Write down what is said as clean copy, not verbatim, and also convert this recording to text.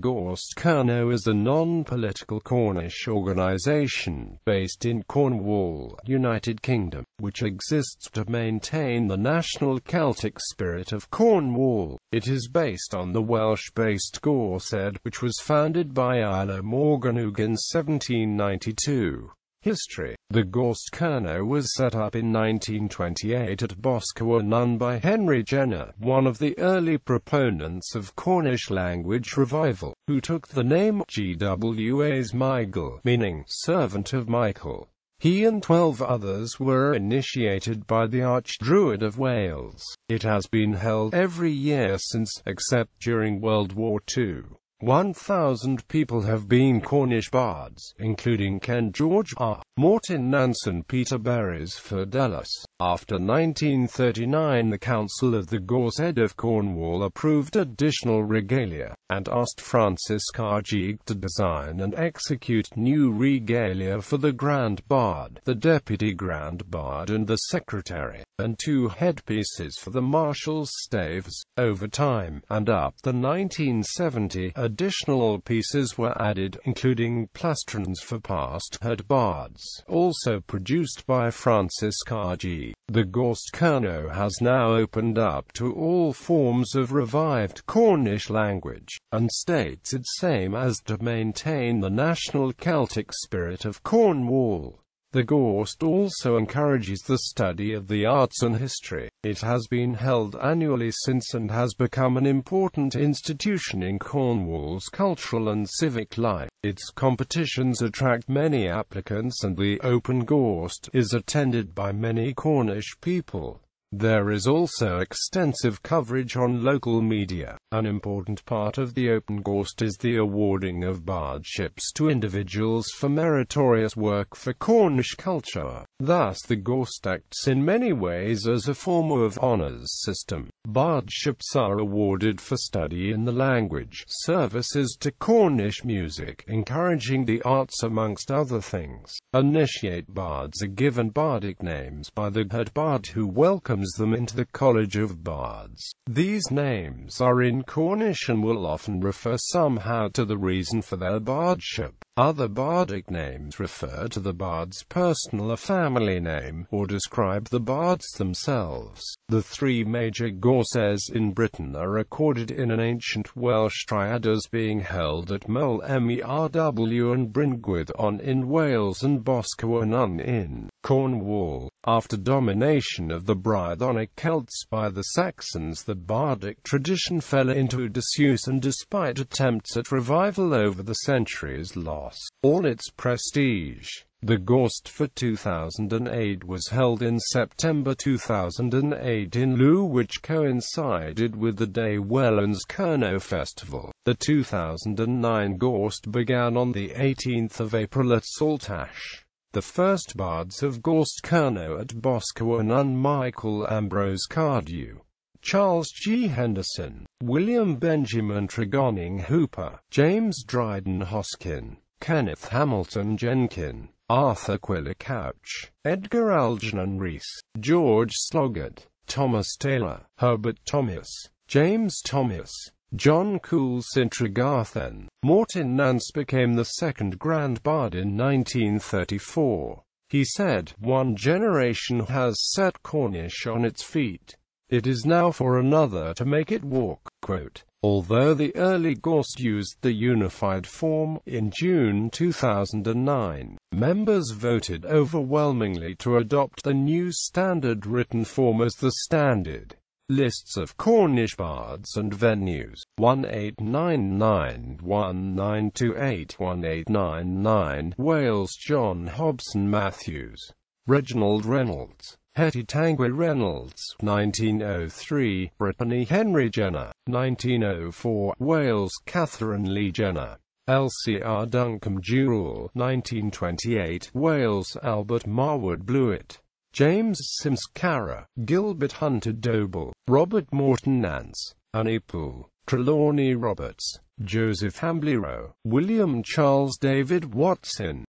Gorsedh Kernow is a non-political Cornish organisation, based in Cornwall, United Kingdom, which exists to maintain the national Celtic spirit of Cornwall. It is based on the Welsh-based Gorsedd, which was founded by Iolo Morganwg in 1792. History. The Gorsedh Kernow was set up in 1928 at Boscawen by Henry Jenner, one of the early proponents of Cornish language revival, who took the name Gwas Michael, meaning servant of Michael. He and 12 others were initiated by the Archdruid of Wales. It has been held every year since, except during World War II. 1,000 people have been Cornish bards, including Ken George R. Morton Nansen Peter Beresford Ellis. After 1939 the Council of the Gorsedd of Cornwall approved additional regalia, and asked Francis Cargig to design and execute new regalia for the Grand Bard, the Deputy Grand Bard and the Secretary, and 2 headpieces for the Marshal's staves. Over time, and up to 1970, additional pieces were added, including plastrons for past head bards, also produced by Francis Cargig. The Gorsedh Kernow has now opened up to all forms of revived Cornish language, and states its aim as to maintain the national Celtic spirit of Cornwall. The Gorsedd also encourages the study of the arts and history. It has been held annually since and has become an important institution in Cornwall's cultural and civic life. Its competitions attract many applicants and the Open Gorsedd is attended by many Cornish people. There is also extensive coverage on local media. An important part of the Open Gorsedd is the awarding of bardships to individuals for meritorious work for Cornish culture. Thus the Gorsedd acts in many ways as a form of honours system. Bardships are awarded for study in the language, services to Cornish music, encouraging the arts amongst other things. Initiate bards are given bardic names by the head bard who welcomes them into the College of Bards. These names are in Cornish and will often refer somehow to the reason for their bardship. Other bardic names refer to the bard's personal or family name, or describe the bards themselves. The 3 major Gorsedds in Britain are recorded in an ancient Welsh triad as being held at Moel Merw and Bryngwydd on in Wales and Boscawen in Cornwall. After domination of the Brythonic Celts by the Saxons, the bardic tradition fell into disuse and despite attempts at revival over the centuries lost all its prestige. The Gorsedd for 2008 was held in September 2008 in Lugh, which coincided with the Day Welland's Kernow Festival. The 2009 Gorsedd began on the 18th of April at Saltash. The first bards of Gorsedh Kernow at Boscawen Michael Ambrose Cardew, Charles G. Henderson, William Benjamin Tregonning Hooper, James Dryden Hoskin, Kenneth Hamilton Jenkin, Arthur Quiller Couch, Edgar Algernon Rees, George Sloggett, Thomas Taylor, Herbert Thomas, James Thomas, John Coulson Tregarthen. Morton Nance became the second Grand Bard in 1934. He said, "One generation has set Cornish on its feet. It is now for another to make it walk." Quote, although the early Gorsedd used the unified form, in June 2009, members voted overwhelmingly to adopt the new standard written form as the standard. Lists of Cornish bards and venues: 1899-1928-1899 Wales John Hobson Matthews, Reginald Reynolds, Hetty Tangwa Reynolds, 1903, Brittany Henry Jenner, 1904, Wales Catherine Lee Jenner, LCR Duncombe Jewell, 1928, Wales Albert Marwood Blewett, James Sims Cara, Gilbert Hunter Doble, Robert Morton Nance, Annie Poole, Trelawney Roberts, Joseph Hamblero, William Charles David Watson,